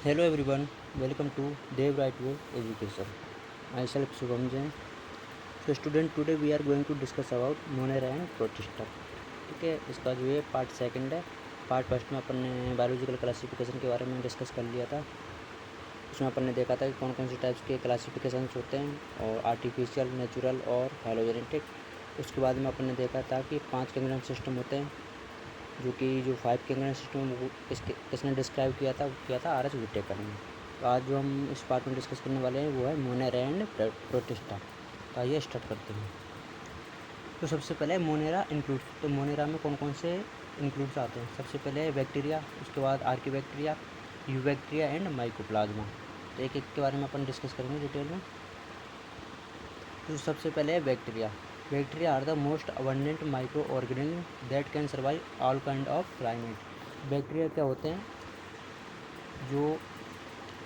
Hello everyone, welcome to Dev Right Way Education. Myself Shubham Jain. So student, today we are going to discuss about Monera and Protista. ठीक है, इसका जो है part second है। Part first में अपन ने biological classification के बारे में डिस्कस कर लिया था। उसमें अपन ने देखा था कि कौन कौन से टाइप्स के क्लासिफिकेशंस होते हैं और आर्टिफिशियल, नेचुरल और हेलोजेनेटिक। उसके बाद में अपन ने देखा था कि 5 किंगडम सिस्टम होते हैं, जो 5 किंगडम सिस्टम वो किसने डिस्क्राइब किया था आर एच विटेकर ने। तो आज जो हम इस पार्ट में डिस्कस करने वाले हैं वो है मोनेरा एंड प्रोटिस्टा। तो आइए स्टार्ट करते हैं। तो सबसे पहले मोनेरा इंक्लूड्स। तो मोनेरा में कौन कौन से इंक्लूड्स आते हैं? सबसे पहले है बैक्टीरिया, उसके बाद आर्कीबैक्टीरिया, यूबैक्टीरिया एंड माइकोप्लाज्मा। तो एक एक के बारे में अपन डिस्कस करेंगे डिटेल में। तो सबसे पहले है bacteria. Bacteria are the most abundant micro organism that can survive all kind of climate. Bacteria क्या होते हैं? जो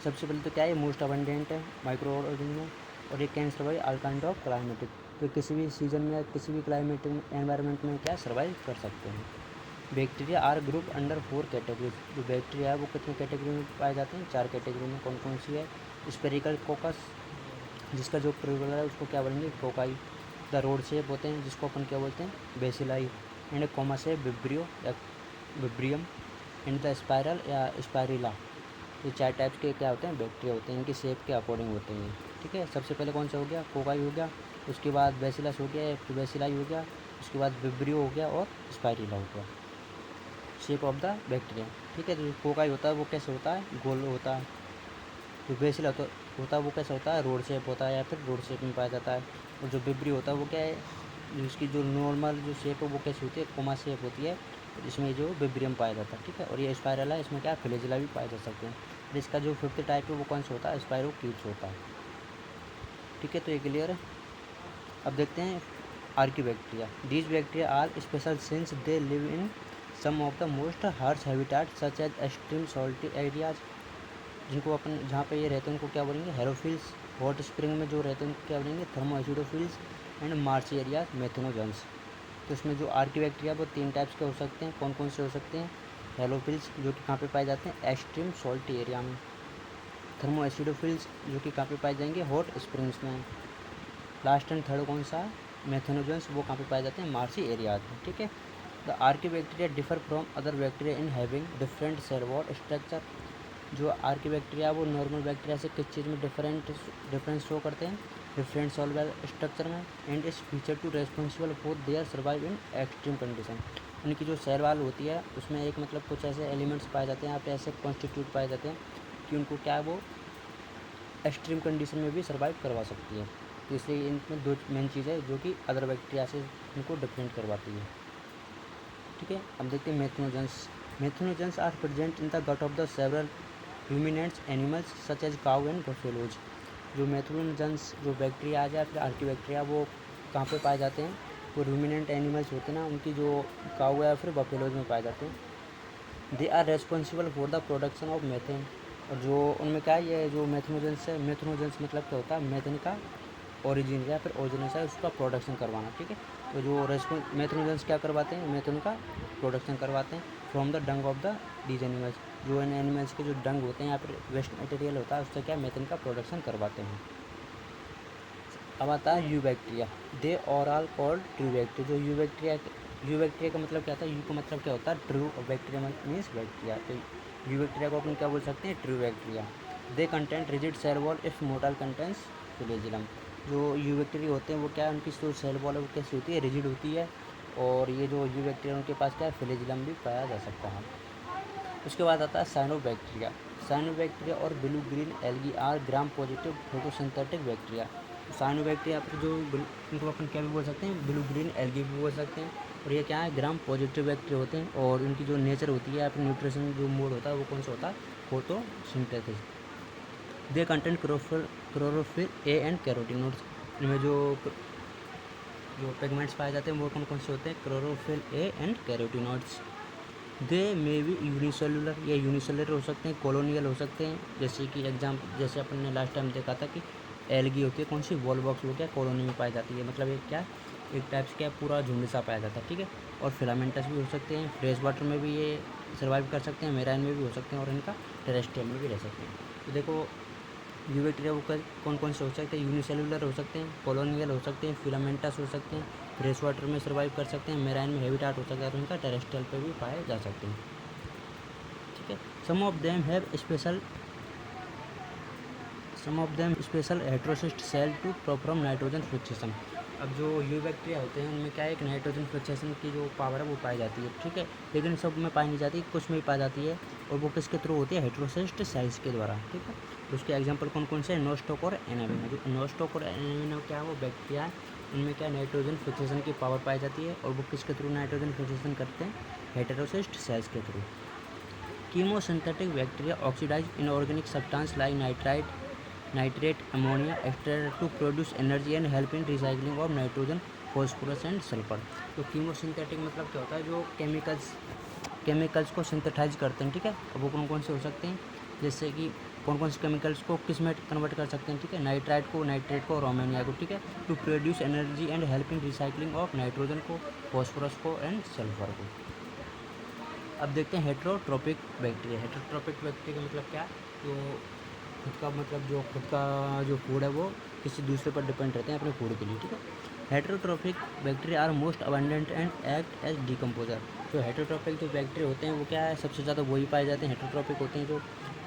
सबसे पहले तो क्या है, मोस्ट अबंडेंट है माइक्रो ऑर्गेनिज्म और ये can survive all kind of climatic. तो किसी भी सीजन में या किसी भी क्लाइमेटिक एनवायरनमेंट में क्या सर्वाइव कर सकते हैं। Bacteria are group under 4 categories. जो बैक्टीरिया है वो कितनी कैटेगरी में पाए जाते हैं? 4 कैटेगरी में। कौन कौन सी है? स्पेरिकल कोकस, जिसका जो प्लूरल है उसको क्या बोलेंगे? कोकाई। द रोड शेप होते हैं, जिसको अपन क्या बोलते हैं? बेसिलाई। एंड कोमा से विब्रियो या विब्रियम। एंड द स्पायरल या स्पायरिला। ये 4 टाइप्स के क्या होते हैं? बैक्टीरिया होते हैं। इनकी शेप के अकॉर्डिंग होते हैं। ठीक है, सबसे पहले कौन सा हो गया? कोकाई हो गया, उसके बाद बेसिलस हो गया, फिर बेसिलाई हो गया, उसके बाद विब्रियो हो गया और स्पायरिला हो गया। Shape of the bacteria. ठीक है, तो जो कोकाई होता है वो कैसे होता है? गोल होता है। जो बेसिला होता है वो कैसा होता है? रोड शेप होता है या फिर रोड शेप में पाया जाता है। और जो विब्रियो होता है वो क्या है? इसकी जो नॉर्मल जो शेप है वो कैसी होती है? कोमा शेप होती है, इसमें जो विब्रियम पाया जाता है। ठीक है, और ये स्पायरल है, इसमें क्या फ्लैजेला भी पाए जा सकते हैं। और इसका जो 5th टाइप है वो कौन सा होता है? स्पायरोक्यूट्स होता है। ठीक है, तो ये क्लियर है। अब देखते हैं archaebacteria. These bacteria are special since they live in some of the most harsh habitat such as extreme salty areas. जिनको अपन जहाँ पे ये रहते हैं उनको क्या बोलेंगे? हेरोफिल्स। हॉट स्प्रिंग में जो रहते हैं उनको क्या बोलेंगे? Thermo acidophiles. And marshy area methanogens. तो इसमें जो आर्कीबैक्टीरिया वो 3 टाइप्स के हो सकते हैं। कौन कौन से हो सकते हैं? हेलोफिल्स, जो कि कहाँ पे पाए जाते हैं? एक्सट्रीम सॉल्टी एरिया में। थर्मो एसिडोफिल्स, जो कि कहाँ पे पाए जाएंगे? हॉट स्प्रिंग्स में। लास्ट एंड थर्ड कौन सा है? मेथनोजन्स, वो कहाँ पे पाए जाते हैं? मार्ची एरियाज में। ठीक है, the archaebacteria differ from other bacteria in having different cell wall structure. जो आर्कीबैक्टीरिया वो नॉर्मल बैक्टीरिया से किस चीज़ में डिफरेंस शो करते हैं? डिफरेंट सेल वॉल स्ट्रक्चर में। And is feature to responsible for their survive in extreme condition. उनकी जो सेल वॉल होती है उसमें एक मतलब कुछ ऐसे एलिमेंट्स पाए जाते हैं, यहाँ पे ऐसे कॉन्स्टिट्यूट पाए जाते हैं कि उनको क्या है, वो एक्सट्रीम कंडीशन में भी सर्वाइव करवा सकती है। तो इसलिए इनमें 2 मेन चीज़ है जो कि अदर बैक्टीरिया से इनको डिफरेंट करवाती है। ठीक है, अब देखते हैं methanogens. Methanogens are present in the gut of the several ruminants animals such as cow and buffaloes. जो मेथनोजन्स जो बैक्टीरिया या फिर आर्कीबैक्टीरिया वो कहाँ पे पाए जाते हैं? वो रूमिनेंट एनिमल्स होते हैं ना, उनकी जो काउ या फिर बफेलोज में पाए जाते हैं। They are responsible for the production of methane. और जो उनमें क्या है, ये जो मेथनोजन्स है, मेथनोजन्स मतलब क्या होता है? मेथेन का ओरिजिन या फिर ओरिजिनस है उसका प्रोडक्शन करवाना। ठीक है, तो जो मेथनोजन्स क्या करवाते हैं? मेथेन का प्रोडक्शन करवाते हैं from the dung of these डीज एनिमल्स। जो इन एनिमल्स के जो डंग होते हैं या फिर वेस्ट मटेरियल होता है उससे क्या मेथेन का प्रोडक्शन करवाते हैं। अब आता है you bacteria. They are all called true bacteria. जो यू बैक्टीरिया का मतलब क्या होता है? यू का मतलब क्या होता है? ट्रू, और बैक्टीरिया मीन्स बैक्टीरिया। तो यू बैक्टीरिया को अपन क्या बोल सकते हैं? True bacteria. They content rigid cell wall if motile contents flagellum. जो यू बैक्टीरिया होते हैं वो क्या है, उनकी जो सेल वॉल है वो कैसी होती है? रिजिड होती है। और ये जो यू बैक्टीरिया उनके पास क्या है? फ्लैजेलम भी पाया जा सकता है। उसके बाद आता है साइनोबैक्टीरिया। साइनोबैक्टीरिया और blue green algae are gram positive photosynthetic bacteria. Cyanobacteria पर जो इनको अपन क्या भी बोल सकते हैं? ब्लू ग्रीन एल्गी भी बोल सकते हैं। और ये क्या है? ग्राम पॉजिटिव बैक्टीरिया होते हैं। और इनकी जो नेचर होती है या फिर न्यूट्रिशन जो मोड होता है वो कौन सा होता है? Photosynthesis. They contain chlorophyll A and carotenoids. इनमें जो पिगमेंट्स पाए जाते हैं वो कौन कौन से होते हैं? Chlorophyll A and carotenoids. They may be unicellular, या यूनिसेलुलर हो सकते हैं, कॉलोनियल हो सकते हैं। जैसे कि जैसे अपन ने लास्ट टाइम देखा था कि एल्गी होती है कौन सी? वॉलबॉक्स, वो क्या कॉलोनी में पाई जाती है। मतलब एक क्या, एक टाइप्स क्या पूरा झुंड सा पाया जाता है। ठीक है, और फिलामेंटस भी हो सकते हैं। फ्रेश वाटर में भी ये सर्वाइव कर सकते हैं, मेराइन में भी हो सकते हैं और इनका टेरेस्ट्रियल में भी रह सकते हैं। तो देखो यू बैक्टीरिया वो कौन कौन से हो सकते हैं, यूनिसेलुलर हो सकते हैं, कॉलोनियल हो सकते हैं, फिलामेंटस हो सकते हैं, फ्रेश वाटर में सर्वाइव कर सकते हैं, मेराइन में हैबिटाट हो सकता है और इनका टेरेस्ट्रियल पे भी पाए जा सकते हैं। ठीक है, some of them have special heterocyst cell to perform nitrogen fixation. अब जो यू बैक्टीरिया होते हैं उनमें क्या है, एक नाइट्रोजन फिक्सेशन की जो पावर है वो पाई जाती है। ठीक है, लेकिन सब में पाई नहीं जाती, कुछ में ही पाई जाती है और वो किसके थ्रू होती है, हेट्रोसिस्ट सेल्स के द्वारा। ठीक है, उसके एग्जांपल कौन कौन से हैं, नोस्टोक और एनाविना। जो नोस्टोक और एनाविना क्या है, वो बैक्टीरिया है, उनमें क्या नाइट्रोजन फिक्सेशन की पावर पाई जाती है और वो किसके थ्रू नाइट्रोजन फिक्सेशन करते हैं, हेटेरोसिस्ट सेल्स के through. Chemosynthetic bacteria oxidise inorganic substance like nitrate ammonia extract to produce energy and help in recycling of nitrogen, phosphorus and sulphur. तो कीमोसिंथेटिक मतलब क्या होता है, जो केमिकल्स को सिंथेटाइज करते हैं। ठीक है, अब वो कौन कौन से हो सकते हैं, जैसे कि कौन कौन से केमिकल्स को किस में कन्वर्ट कर सकते हैं। ठीक है, नाइट्रेट को और अमोनिया को। ठीक है, to produce energy and help in recycling of nitrogen को, फॉस्फोरस को एंड सल्फर को। अब देखते हैं हेट्रोट्रोपिक बैक्टीरिया। हेट्रोट्रोपिक बैक्टीरिया का मतलब क्या है, तो खुद का जो फूड है वो किसी दूसरे पर डिपेंड रहते हैं अपने फूड के लिए। ठीक है, heterotrophic bacteria are most abundant and act as decomposer. जो हेट्रोट्रोपिक जो बैक्टीरिया होते हैं वो क्या है, सबसे ज़्यादा वही पाए जाते हैं, हेट्रोट्रोपिक होते हैं जो,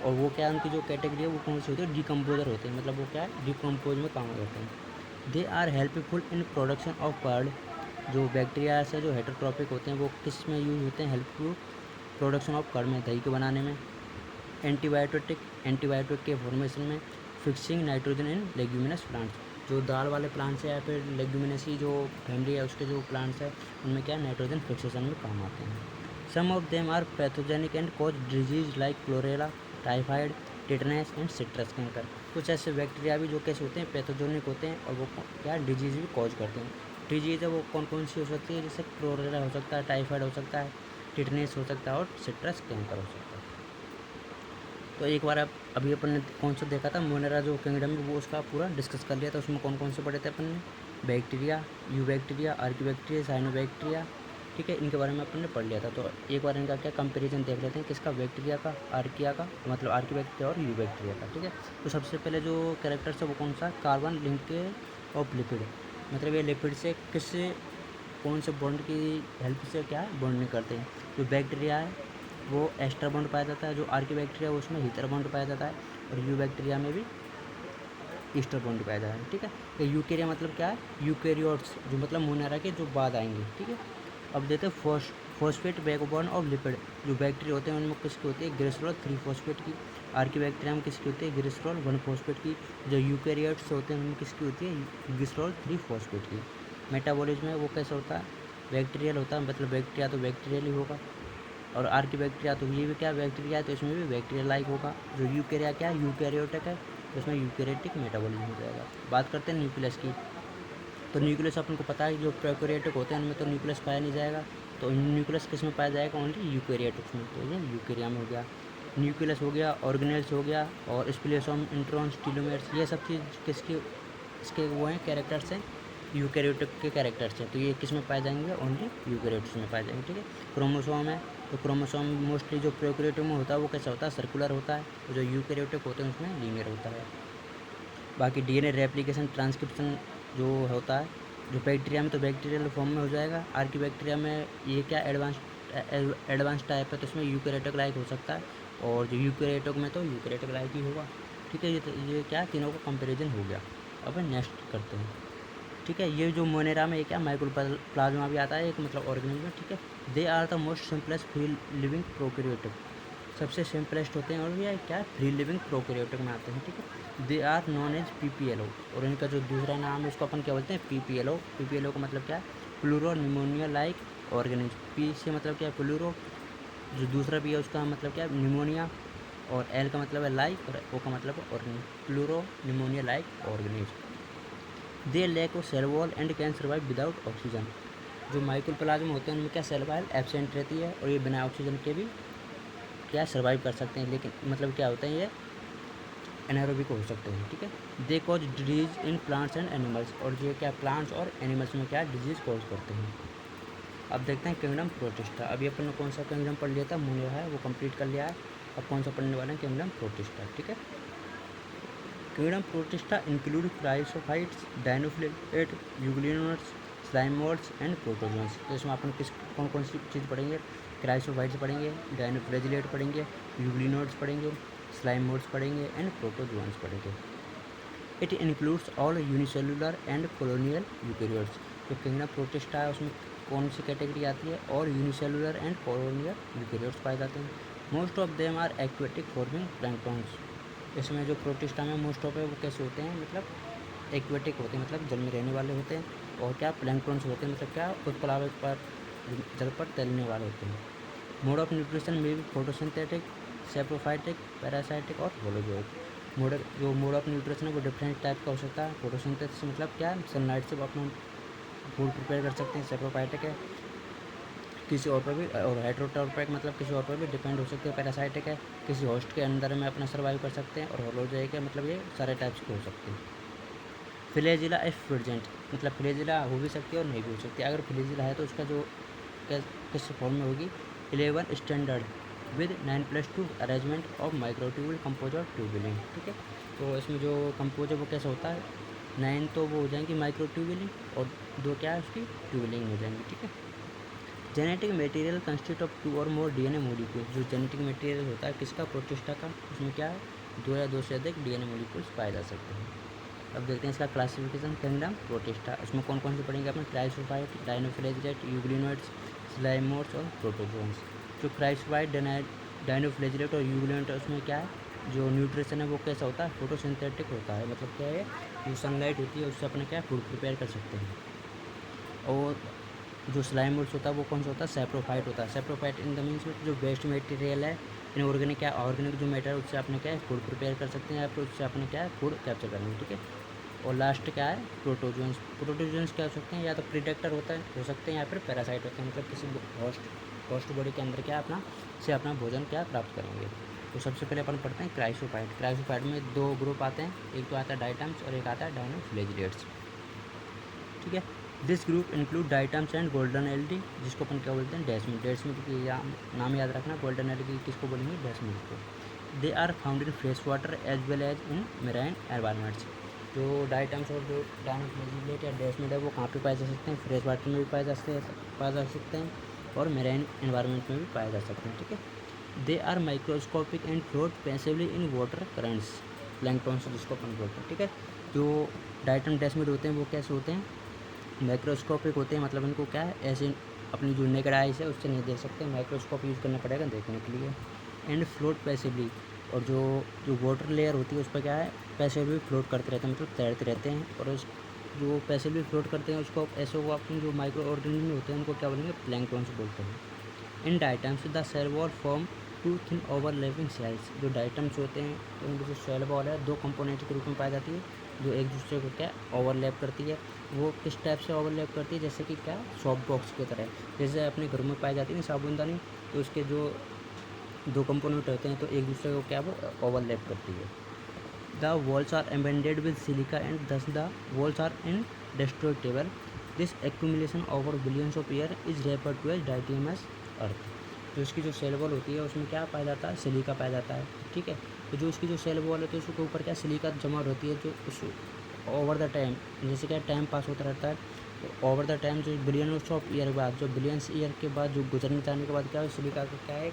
और वो क्या है, उनकी जो कैटेगरी है वो कौन सी होती है, डिकम्पोजर होते हैं, मतलब वो क्या है, डिकम्पोज में काम करते हैं। They are helpful in production of curd. जो बैक्टीरिया से जो हेट्रोट्रोपिक होते हैं वो किस में यूज होते हैं, हेल्पफुल प्रोडक्शन ऑफ कर्ड में, दही के बनाने में, एंटीबायोटिक के फॉर्मेशन में, fixing nitrogen in leguminous plants. जो दाल वाले प्लांट्स है या फिर लेग्यूमिनसी जो फैमिली है उसके जो प्लांट्स है उनमें क्या नाइट्रोजन फिक्सेशन में काम आते हैं। Some of them are pathogenic and cause disease like cholera, typhoid, tetanus and citrus canker. कुछ ऐसे बैक्टीरिया भी जो कैसे होते हैं, पैथोजेनिक होते हैं और वो क्या डिजीज़ भी कॉज करते हैं। डिजीज़ है वो कौन कौन सी हो सकती है, जैसे क्लोरेला हो सकता है, टाइफाइड हो सकता है, टिटनेस हो सकता है और सिट्रस कैंकर हो सकता है। तो एक बार अभी अपन ने कौन सा देखा था, मोनेरा जो किंगडम में, वो उसका पूरा डिस्कस कर लिया था। उसमें कौन कौन से पढ़े थे अपन ने, bacteria, you bacteria, archaebacteria, cyanobacteria. ठीक है, इनके बारे में अपन ने पढ़ लिया था। तो एक बार इनका क्या कंपैरिजन देख लेते हैं, किसका, बैक्टीरिया का, आर्किया का, मतलब आर्किबैक्टीरिया और यू बैक्टीरिया का। ठीक है, तो सबसे पहले जो कैरेक्टर्स है वो कौन सा, कार्बन लिंकेज ऑफ लिपिड, मतलब ये लिपिड से कौन से बॉन्ड की हेल्प से क्या बॉन्डिंग करते हैं। जो बैक्टीरिया है वो एस्टर बॉन्ड पाया जाता है, जो आर्किबैक्टीरिया है उसमें हीटर बॉन्ड पाया जाता है और यू बैक्टीरिया में भी ईस्टर बॉन्ड पाया जाता है। ठीक है, तो यूकेरिया मतलब क्या है, यूकेरियोट्स, जो मतलब मोनेरा के जो बाद आएंगे। ठीक है, अब देते हैं फॉस्फेट बैकबोन ऑफ लिपिड। जो बैक्टीरिया होते हैं उनमें किसकी होती है, ग्लिसरॉल 3 फॉस्फेट की। आर्किबैक्टीरिया में किसकी होती है, ग्लिसरॉल 1 फॉस्फेट की। जो यूकेरियोट्स होते हैं उनमें किसकी होती है, ग्लिसरॉल 3 फॉस्फेट की। मेटाबॉलिज्म में वो कैसे होता है, बैक्टीरियल होता है, मतलब बैक्टीरिया तो बैक्टीरियल ही होगा, और आर्किबैक्टीरिया तो ये भी क्या बैक्टीरिया है तो इसमें भी बैक्टीरिया लाइक होगा। जो यूकेरिया क्या है, यूकैरियोटिक है, तो इसमें यूकैरियोटिक मेटाबॉलिज्म हो जाएगा। बात करते हैं न्यूक्लियस की, तो न्यूक्लियस अपन को पता है जो प्रोकैरियोटिक होते हैं उनमें तो न्यूक्लियस पाया नहीं जाएगा, तो न्यूक्लियस किस में पाया जाएगा, ओनली यूकैरियोटिक्स में, तो ये यूकेरिया में हो गया। न्यूक्लियस हो गया, ऑर्गेनेल्स हो गया और स्प्लेसोम, इंट्रॉन्स, टीलोमेर्स, ये सब चीज़ किसकी, इसके वो हैं कैरेक्टर्स हैं, यूकैरियोटिक के कैरेक्टर्स हैं, तो ये किस में पाए जाएंगे, ओनली यूकैरियोट्स में पाए जाएंगे। ठीक है, क्रोमोसोम है, तो क्रोमोसोम मोस्टली जो प्रोकैरियोटिक में होता है वो कैसा होता है, सर्कुलर होता है, और जो यूकैरियोटिक होते हैं उसमें लीनियर होता है। बाकी डीएनए रेप्लिकेशन, ट्रांसक्रिप्शन जो होता है, जो बैक्टीरिया में तो बैक्टीरियल फॉर्म में हो जाएगा, आर्किबैक्टीरिया में ये क्या एडवांस टाइप है तो इसमें यूकैरियोटिक लाइक हो सकता है, और जो यूकैरियोटिक में तो यूकैरियोटिक लाइक ही होगा। ठीक है, ये क्या तीनों का कंपेरिजन हो गया। अब नेक्स्ट करते हैं। ठीक है, ये जो मोनेरा में ये क्या माइक्रोप्लाज्मा भी आता है एक, मतलब ऑर्गेनिज्म में। ठीक है, they are the most simplest free living prokaryotic, सबसे सिंपलेस्ट होते हैं और ये क्या फ्री लिविंग प्रोकैरियोटिक में आते हैं। ठीक है, they are known as PPLO, और इनका जो दूसरा नाम है उसको अपन क्या बोलते हैं, PPLO। PPLO का मतलब क्या है, pleuro pneumonia like organism. P से मतलब क्या है, प्लूरो, जो दूसरा पी है उसका मतलब क्या है, निमोनिया, और एल का मतलब है लाइक, और ओ का मतलब है organism, pleuro pneumonia like organism. They lack of cell wall and can survive without oxygen. जो माइक्रोप्लाज्मा होते हैं उनमें क्या सेल वॉल एब्सेंट रहती है और ये बिना ऑक्सीजन के भी क्या सर्वाइव कर सकते हैं, लेकिन मतलब क्या होता है ये एनारोबिक हो सकते हैं। ठीक है, they cause disease in plants and animals, और ये क्या प्लांट्स और एनिमल्स में क्या डिजीज़ कॉज करते हैं। अब देखते हैं किंगडम प्रोटिस्टा। अभी अपन ने कौन सा किंगडम पढ़ लिया था, मोनेरा है, वो कंप्लीट कर लिया है। अब कौन सा पढ़ने वाले हैं, किंगडम प्रोटिस्टा। ठीक है, kingdom protista include chrysophytes, dinoflagellate, euglenoids, slime moulds and protozoans. तो इसमें अपन कौन कौन सी चीज़ पढ़ेंगे, क्राइसोफाइट्स पढ़ेंगे, डायनोफ्लैजिलेट पढ़ेंगे, यूग्लिनोड्स पढ़ेंगे, स्लाइमोड्स पढ़ेंगे एंड प्रोटोजोन्स पढ़ेंगे। It includes all unicellular and colonial eukaryotes. जो किंगडम प्रोटिस्टा है उसमें कौन सी कैटेगरी आती है, और यूनिसेलुलर एंड कॉलोनियल यूकेरियोट्स पाए जाते हैं। Most of them are aquatic forming planktons. इसमें जो प्रोटिस्टा में मोस्ट ऑफ है वो कैसे होते हैं, मतलब एक्वेटिक होते हैं, मतलब जल में रहने वाले होते हैं, और क्या प्लैंक्टन्स होते हैं, मतलब क्या उत्प्लावक पर जल पर तैरने वाले होते हैं। मोड ऑफ न्यूट्रिशन में भी फोटोसिंथेटिक, सेप्रोफाइटिक, पैरासाइटिक और होलोजोइक। मोड ऑफ न्यूट्रिशन है वो डिफरेंट टाइप का हो सकता है। फोटोसिंथेसिस मतलब क्या, सनलाइट से अपना फूड प्रिपेयर कर सकते हैं। सेप्रोफाइटिक है किसी और पर भी, और हेटेरोट्रॉपिक मतलब किसी और पर भी डिपेंड हो सकते हैं। पैरासाइटिक है किसी होस्ट के अंदर में अपना सर्वाइव कर सकते हैं। और होलोजोइक है मतलब ये सारे टाइप्स के हो सकते हैं। फ्लैजिला इफ प्रेजेंट, मतलब फ्लैजिला हो भी सकती है और नहीं भी हो सकती है। अगर फ्लैजिला है तो उसका जो किस फॉर्म में होगी, 11 standard with 9+2 arrangement of microtubule composed tubulin. ठीक है, तो इसमें जो कंपोजर वो कैसा होता है, 9 तो वो हो जाएंगी माइक्रोट्यूबुलिंग, और 2 क्या है उसकी ट्यूबुलिंग हो जाएंगी। ठीक है, जेनेटिक मटेरियल कंस्टिट ऑफ 2 और मोर डीएनए मॉलिक्यूल। जो जेनेटिक मटेरियल होता है किसका, प्रोटिस्टा का, उसमें क्या है 2 या 2 से अधिक डीएनए मॉलिक्यूल्स पाए जा सकते हैं। अब देखते हैं इसका क्लासिफिकेशन किंगडम प्रोटिस्टा। उसमें कौन कौन से पढ़ेंगे अपन, क्राइसोफाइट, डायनोफ्लैजिलेट, यूग्लिनोइड्स, स्लाइमोड्स और प्रोटोजोन्स। जो क्राइसोफाइट, डायनोफ्लैजिलेट और यूग्लिनोइड उसमें क्या है, जो न्यूट्रिशन है वो कैसा होता है, फोटोसिंथेटिक होता है। मतलब क्या है, जो सनलाइट होती है उससे अपने क्या फूड प्रिपेयर कर सकते हैं। और जो स्लाइमोड्स होता है वो कौन सा होता है, सेप्रोफाइट होता है। सेप्रोफाइट इन द मीन्स जो वेस्ट मटेरियल है, इन ऑर्गेनिक क्या ऑर्गेनिक जो मैटर है उससे अपने क्या है फूड प्रिपेयर कर सकते हैं, या फिर उससे अपने क्या है फूड कैप्चर करेंगे। ठीक है, और लास्ट क्या है, प्रोटोजोन्स। प्रोटोजोन्स क्या हो सकते हैं, या तो प्रीडेक्टर होता है हो सकते हैं, या फिर पैरासाइट होते हैं, मतलब किसी होस्ट बॉडी के अंदर क्या अपना से अपना भोजन क्या प्राप्त करेंगे। तो सबसे पहले अपन पढ़ते हैं क्राइसोफाइट। क्राइसोफाइट में 2 ग्रुप आते हैं, एक तो आता है डाइटम्स और एक आता है डायनोफ्लैजिलेट्स। ठीक है, this group include diatoms and golden algae, जिसको अपन क्या बोलते हैं, डेस्मिड। डेस्मिड की नाम याद रखना, गोल्डन एलडी किसको बोलेंगे, डेस्मिड को। They are found in fresh water as well as in marine environments. जो डाइटम्स और जो डायनोफ्लैजिलेट या डेस्मिड है वो कहाँ पे पाए जा सकते हैं, फ्रेश वाटर में भी पाए जा सकते हैं और मेराइन एनवायरमेंट में भी पाए जा सकते हैं। ठीक है, they are microscopic and float passively in water currents, planktons जिसको अपन बोलते हैं। ठीक है, जो डाइटम डेस्मिड होते हैं वो कैसे होते हैं, माइक्रोस्कोपिक होते हैं, मतलब इनको क्या है ऐसे अपनी जो नेकेड आइज है उससे नहीं देख सकते, माइक्रोस्कोप यूज़ करना पड़ेगा देखने के लिए। एंड फ्लोट पैसिवली, और जो वाटर लेयर होती है उस पर क्या है पैसिवली फ्लोट करते रहते हैं, मतलब तैरते रहते हैं। और उस जो पैसिवली फ्लोट करते हैं उसको ऐसे वो अपने जो माइक्रो ऑर्गेनिज्म होते हैं उनको क्या बोलेंगे, प्लैंक्टन्स बोलते हैं। In diatoms the cell wall form 2 thin overlapping shells. जो डाइटम्स होते हैं तो उनकी जो सेल वॉल है 2 कंपोनेंट के रूप में पाई जाती है, जो एक दूसरे को क्या ओवरलैप करती है। वो किस टाइप से ओवरलैप करती है, जैसे कि क्या सॉफ्ट बॉक्स की तरह, जैसे अपने घरों में पाई जाती है ना साबुनदानी, तो उसके जो 2 कंपोनेंट होते हैं तो एक दूसरे को क्या वो ओवरलैप करती है। The walls are embedded with silica and thus the walls are indestructible. This accumulation over billions of year is referred to as diatomaceous earth. जो इसकी जो सेल वॉल होती है उसमें क्या पाया जाता है, सिलिका पाया जाता है। ठीक है, तो जो इसकी जो सेल वॉल होती है उसके ऊपर क्या सिलिका जमा होती है, जो उस ओवर द टाइम जैसे क्या टाइम पास होता रहता है, तो ओवर द टाइम जो बिलियंस ऑफ ईयर बाद, जो बिलियंस ईयर के बाद जो गुजरने जाने के बाद क्या है सिलिका का क्या है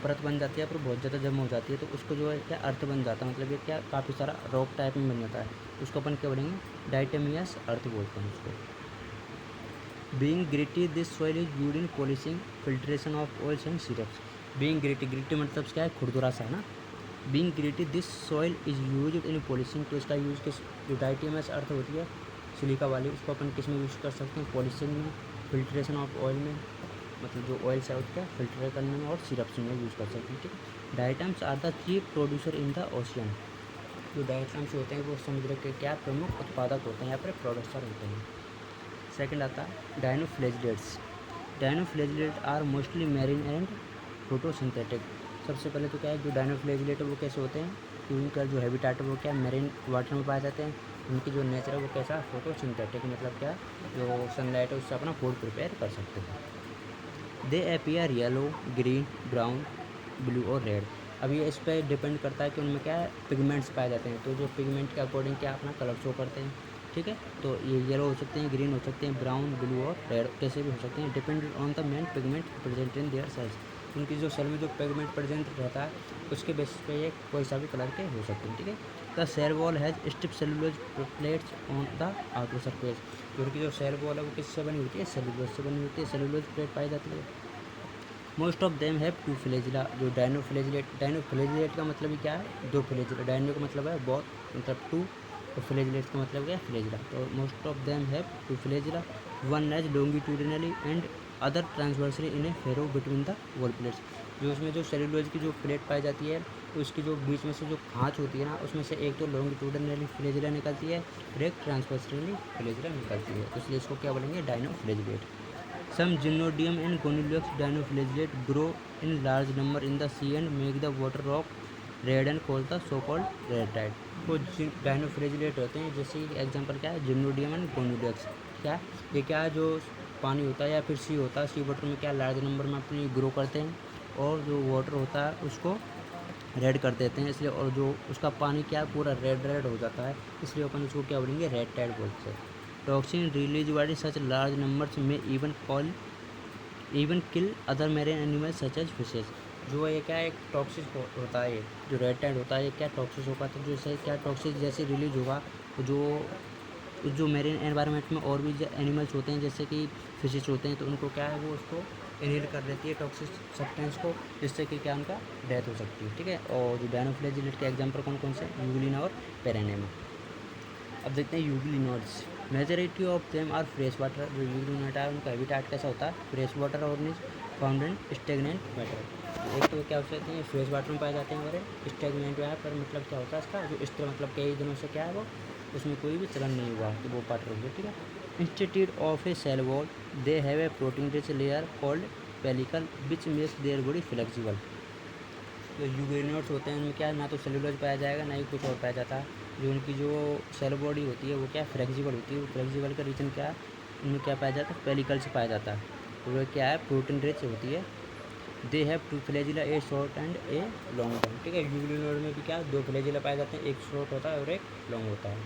परत बन जाती है, पर बहुत ज़्यादा जमा हो जाती है, तो उसको जो है क्या अर्थ बन जाता है, मतलब ये क्या काफ़ी सारा रॉक टाइप में बन जाता है, उसको अपन क्या बोलेंगे, डाइटेमियस अर्थ बोलते हैं उसको। Being gritty this soil is used in polishing filtration of oils and syrups. Being gritty मतलब क्या है, खुरदुरा सा है ना। Being gritty this soil is used in polishing, तो इसका यूज़ किस, जो डाइटेमियस अर्थ होती है सिलिका वाली, उसको अपन किस में यूज़ कर सकते हैं, पॉलिशिंग में, फिल्ट्रेशन ऑफ ऑयल में, मतलब जो ऑयल्स है उसका फिल्टर करने में, और सिरप्स में यूज़ कर सकते हैं। ठीक है, diatoms are the chief producer in the ocean. जो डाइटम्स होते हैं वो समुद्र के क्या प्रमुख उत्पादक होते हैं, या फिर प्रोड्यूसर होते हैं। सेकंड आता है dinoflagellates. Dinoflagellate are mostly marine and photosynthetic. सबसे पहले तो क्या है, जो डायनोफ्लैजिलेट है वो कैसे होते हैं, कि उनका जो हैबिटेट है वो क्या मैरीन वाटर में पाए जाते हैं। उनकी जो नेचर है वो कैसा फोटोसिंथेटिक, मतलब क्या जो सनलाइट है उससे अपना फूड प्रिपेयर कर सकते हैं। दे appear yellow, green, brown, blue और रेड। अब ये इस पर डिपेंड करता है कि उनमें क्या है पिगमेंट्स पाए जाते हैं, तो जो पिगमेंट के अकॉर्डिंग क्या अपना कलर शो करते हैं, ठीक है। तो ये येलो हो सकते हैं, ग्रीन हो सकते हैं, ब्राउन, ब्लू और रेड कैसे भी हो सकते हैं, depend on the main pigment present in their cells. उनकी जो सेल में जो पिगमेंट प्रेजेंट रहता है उसके बेसिस पे ये कोई सा भी कलर के हो सकते हैं, ठीक है। The cell wall has stiff cellulose plates on the outer surface. उनकी जो सेल वॉल है वो किससे बनी होती है, सेलुलोज से बनी होती है, सेलुलोज प्लेट पाई जाती है। Most of them have two flagella. जो डायनोफ्लैजिलेट का मतलब ही क्या है, दो फ्लैजिला। डायनो का मतलब है बहुत, मतलब टू, और फ्लैजिलेट का मतलब क्या है, फ्लैजिला। तो most of them have two flagella, one as longitudinally and other transversely in a furrow between the wall plates. जो उसमें जो सेलुलोज की जो प्लेट पाई जाती है तो उसकी जो बीच में से जो खाँच होती है ना, उसमें से एक तो लॉन्गिट्यूडिनली फ्लैजिला निकलती है और एक ट्रांसवर्सली फ्लैजिला निकलती है, तो इसलिए इसको क्या बोलेंगे, dinoflagellate. Some Gymnodium and Conilux dinoflagellate grow in large number in the sea and make the water rock red and cause the so-called red tide। वो डायनोफ्लैजिलेट होते हैं, जैसे एग्जांपल क्या है, जिम्नोडियम एंड गोनिलक्स। क्या है ये, क्या है, जो पानी होता है या फिर सी होता है, सी वाटर में क्या लार्ज नंबर में अपनी ग्रो करते हैं और जो वाटर होता है उसको रेड कर देते हैं, इसलिए, और जो उसका पानी क्या है पूरा रेड रेड हो जाता है, इसलिए अपन उसको क्या बोलेंगे, रेड टाइड बोलते हैं। Toxin release by such large numbers में even kill other marine animals such as fishes. जो ये क्या एक टॉक्सिस होता है, ये जो रेड टाइड होता है ये क्या टॉक्सिस होगा, तो जैसे क्या टॉक्सिस जैसे रिलीज होगा तो जो मेरीन एनवायरनमेंट में और भी एनिमल्स होते हैं जैसे कि फिशेज होते हैं, तो उनको क्या है वो उसको इनहेल कर लेती है टॉक्सिक सब्सटेंस को, जिससे कि क्या उनका डेथ हो सकती है, ठीक है। और जो डायनोफ्लैजिलेट के एग्जाम्पल कौन कौन से, यूग्लिना और पेरेनेमा। अब देखते हैं euglenoids. Majority of them are fresh water. जो यूग्लिनोड है उनका हैबिटेट कैसा होता है, फ्रेश वाटर और फाउंड इन स्टेगनेंट वाटर। एक तो क्या हो सकते हैं फ्रेश वाटर में पाए जाते हैं और स्टेगनेंट है पर मतलब क्या होता है इसका जो इस तरह मतलब कई दिनों से क्या है वो उसमें कोई भी चलन नहीं हुआ कि वो वाटर हो गया, ठीक है। Instead of a cell wall they have a protein rich layer called pellicle which makes their body flexible. जो यूग्लिनोड्स होते हैं उनमें क्या ना तो सेलुलोज पाया जाएगा ना ही कुछ और पाया जाता है। जो उनकी जो सेल बॉडी होती है वो क्या फ्लेक्सिबल होती है, वो फ्लेक्सिबल का रीजन क्या है, उनमें क्या पाया जाता है, पेलिकल से पाया जाता है। तो वो क्या है प्रोटीन रिच होती है। They have two flagella, A short and a long one, ठीक है। यूग्लिनोड में भी क्या दो फ्लैजिला पाए जाते हैं, एक शॉर्ट होता है और एक लॉन्ग होता है।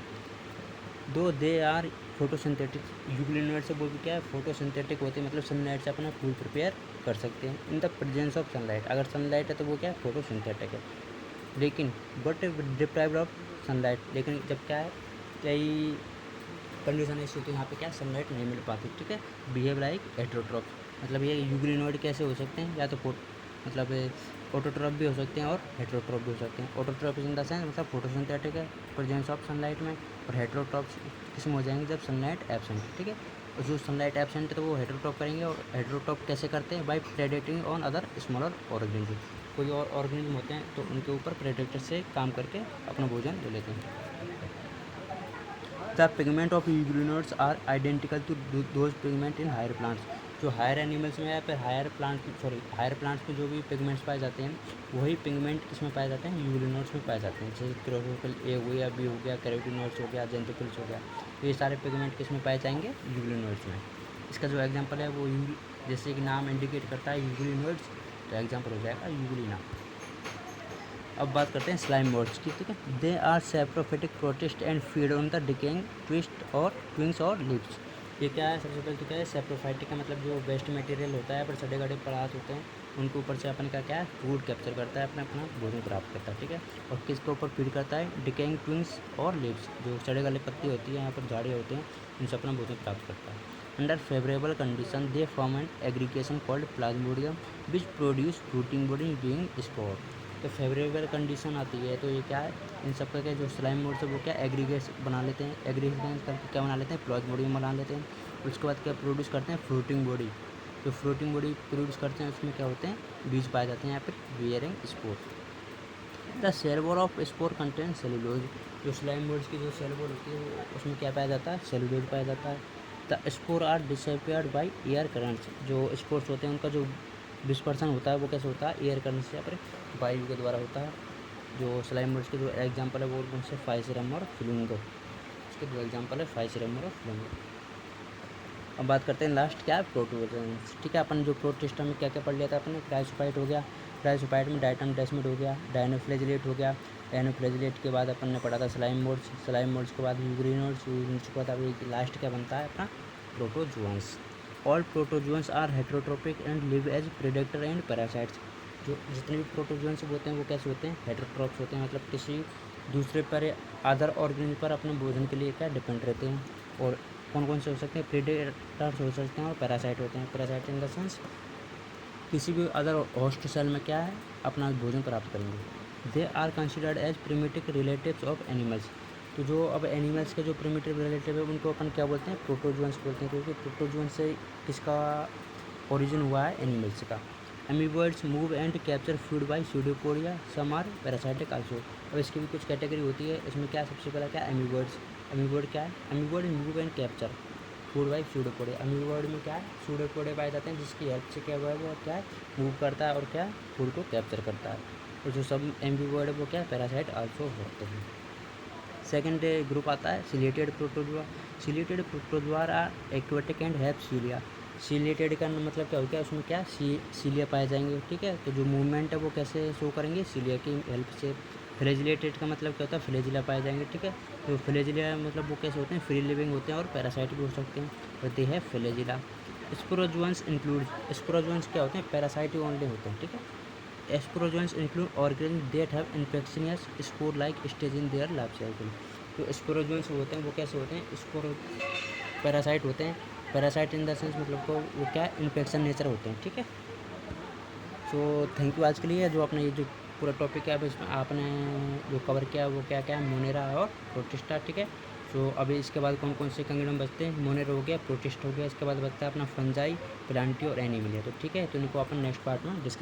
दो दे आर फोटोसिंथेटिक। यूग्लिनोड से वो भी क्या है फोटोसिंथेटिक होते हैं, मतलब सनलाइट से अपना फूड प्रिपेयर कर सकते हैं in the presence of sunlight. अगर सनलाइट है तो वो क्या है फोटोसिंथेटिक है, लेकिन बट डिप्राइव्ड ऑफ सनलाइट, लेकिन जब क्या है कई कंडीशन ऐसी होती है यहाँ पे क्या सनलाइट नहीं मिल पाती, ठीक है। बिहेव लाइक हेटेरोट्रॉप, मतलब ये यूग्लिनोड कैसे हो सकते हैं, या तो मतलब ऑटोट्रॉप भी हो सकते हैं और हेटेरोट्रॉप भी हो सकते हैं। ऑटोट्रॉप इन द सेंस मतलब फोटोसिंथेटिक है प्रेजेंस ऑफ सनलाइट में, और हेटेरोट्रॉप किसमें हो जाएंगे जब सनलाइट एब्सेंट है, ठीक है। और जो सनलाइट एब्सेंट है तो वो हेटेरोट्रॉप करेंगे, और हेटेरोट्रॉप कैसे करते हैं, by predating on other smaller organism. कोई और ऑर्गेनिज्म होते हैं तो उनके ऊपर प्रेडेटर से काम करके अपना भोजन ले लेते हैं। The pigment of euglenoids are identical to those pigment in higher plants. जो हायर एनिमल्स में या फिर हायर प्लांट्स में जो भी पिगमेंट्स पाए जाते हैं वही पिगमेंट किसमें पाए जाते हैं, यूग्लिनोड्स में पाए जाते हैं। जैसे क्लोरोफिल ए हो गया, बी हो गया, कैरोटिनोइड्स हो गया, जेंथोफिल्स हो गया, तो ये सारे पिगमेंट किसमें पाए जाएंगे, यूग्लिनोड्स में। इसका जो एग्जाम्पल है वो जैसे कि नाम इंडिकेट करता है यूग्लिनोड्स, तो एग्जाम्पल हो जाएगा यूग्लिना। अब बात करते हैं स्लाइम मोड्स की, ठीक है। They are saprophytic protists and feed on the decaying ट्विस्ट और ट्विंग्स और लिप्स। ये क्या है, सबसे पहले तो क्या है सेप्रोफाइटिक का मतलब जो वेस्ट मटेरियल होता है पर सड़े गड़े पदार्थ होते हैं उनके ऊपर से अपन का क्या है फूड कैप्चर करता है, अपना अपना भोजन प्राप्त करता है, ठीक है। और किसके ऊपर फीड करता है, डिकेइंग ट्विंग्स और लिप्स, जो सड़े गले पत्ती होती है यहाँ पर झाड़ियाँ होते हैं उनसे अपना भोजन प्राप्त करता है। Under favourable condition they form an aggregation called plasmodium which produce fruiting body bearing spore. तो फेवरेबल कंडीशन आती है तो ये क्या है, इन सब का क्या जो स्लाइम मोड से वो क्या एग्रीगेट बना लेते हैं, एग्रीगेशन करके क्या बना लेते हैं प्लाज्मोडियम बना लेते हैं। उसके बाद क्या प्रोड्यूस करते हैं फ्रूटिंग बॉडी। जो फ्रूटिंग बॉडी प्रोड्यूस करते हैं उसमें क्या होते हैं बीज पाए जाते हैं, यहाँ पर bearing spore. The cell wall of spore contain cellulose. जो स्लाइम बोर्ड्स की जो सेल वॉल होती है उसमें क्या पाया जाता है, सेलुलोज पाया जाता है। The spore are dispersed by air currents. जो स्पोर्स होते हैं उनका जो डिस्पर्सन होता है वो कैसे होता है, एयर करंट से या फिर वायु के द्वारा होता है। जो स्लाइम बोर्ड्स के जो एग्जाम्पल है वो कौन से, फाइसीरम और फ्लूंगो। इसके दो एग्जाम्पल है फाइसीरम और फ्लूंगो। अब बात करते हैं लास्ट क्या है, प्रोटोजोन्स। ठीक है, अपन जो प्रोटिस्टा में क्या क्या पढ़ लिया था अपन ने, क्राइसोफाइट हो गया, क्राइसोफाइट में डायटम डेस्मिड हो गया, डायनोफ्लेजिलेट हो गया, डायनोफ्लेजिलेट के बाद अपन ने पढ़ा था स्लाइम मोड्स, स्लाइम मोड्स के बाद यूग्रीनोड्स, यूग्रीनोड्स के बाद अभी लास्ट क्या बनता है अपना, protozoans. All protozoans are heterotrophic and live as predator and parasites. जो जितने भी प्रोटोजोन्स होते हैं वो कैसे होते हैं, हेटेरोट्रोप्स होते हैं, मतलब किसी दूसरे पर अदर ऑर्गेनिज्म पर अपने भोजन के लिए क्या डिपेंड रहते हैं। और कौन कौन से हो सकते हैं, प्रेडेटर्स हो सकते हैं और पैरासाइट होते हैं। पैरासाइट इन द सेंस किसी भी अदर होस्ट सेल में क्या है, अपना भोजन प्राप्त करेंगे। They are considered as primitive relatives of animals. तो जो अब एनिमल्स के जो प्रिमिटिव रिलेटिव है उनको अपन क्या बोलते हैं, प्रोटोजोन्स बोलते हैं, क्योंकि प्रोटोजोन्स से किसका ओरिजिन हुआ है, एनिमल्स का। Amoeboids move and capture food by pseudopodia, some are parasitic also. अब इसकी भी कुछ कैटेगरी होती है, इसमें क्या सबसे पहला क्या, एमीबर्ड्स। एमीबर्ड क्या है, amoeboid move and capture food by pseudopodia. Amoeboid में क्या है, स्यूडोपोडिया पाए जाते हैं, जिसकी हेल्प से क्या हुआ है, वो क्या है, मूव करता है और क्या फूड को कैप्चर करता है। और जो सब एमीबर्ड है वो क्या, पैरासाइट आल्सो होते हैं। सेकेंड ग्रुप आता है ciliated protozoa. Ciliated protozoa are aquatic and have cilia. Ciliated का मतलब क्या हो गया, उसमें क्या सीलिया पाए जाएंगे। ठीक है, तो जो मूवमेंट है वो कैसे शो करेंगे, सीलिया की हेल्प से। फ्लैजिलेटेड का मतलब क्या होता है, फ्लैजिला पाए जाएंगे। ठीक है, तो फ्लैजिला मतलब वो कैसे होते हैं, फ्री लिविंग होते हैं और पैरासाइट भी हो सकते हैं, होते हैं फ्लैजिला। स्पोरोजोन्स इंक्लूड, स्पोरोजोन्स क्या होते हैं, पैरासाइट ओनली होते हैं। ठीक है, sporozoans include organism that have infectious spore like stage in their life cycle. जो स्पोरोजोन्स होते हैं वो कैसे होते हैं, स्पोरो पैरासाइट होते हैं। पैरासाइट इन द सेंस मतलब को वो क्या है, इन्फेक्शन नेचर होते हैं। ठीक है, सो थैंक यू आज के लिए। जो आपने ये जो पूरा टॉपिक है अब इसमें आपने जो कवर किया वो क्या क्या है, मोनेरा और प्रोटिस्टा। ठीक है, सो अभी इसके बाद कौन कौन से किंगडम बचते हैं, मोनेरा हो गया, प्रोटिस्ट हो गया, इसके बाद बचता है अपना फंजाई, प्लांटी और एनिमलिया। तो ठीक है, तो इनको अपन नेक्स्ट पार्ट में डिस्कस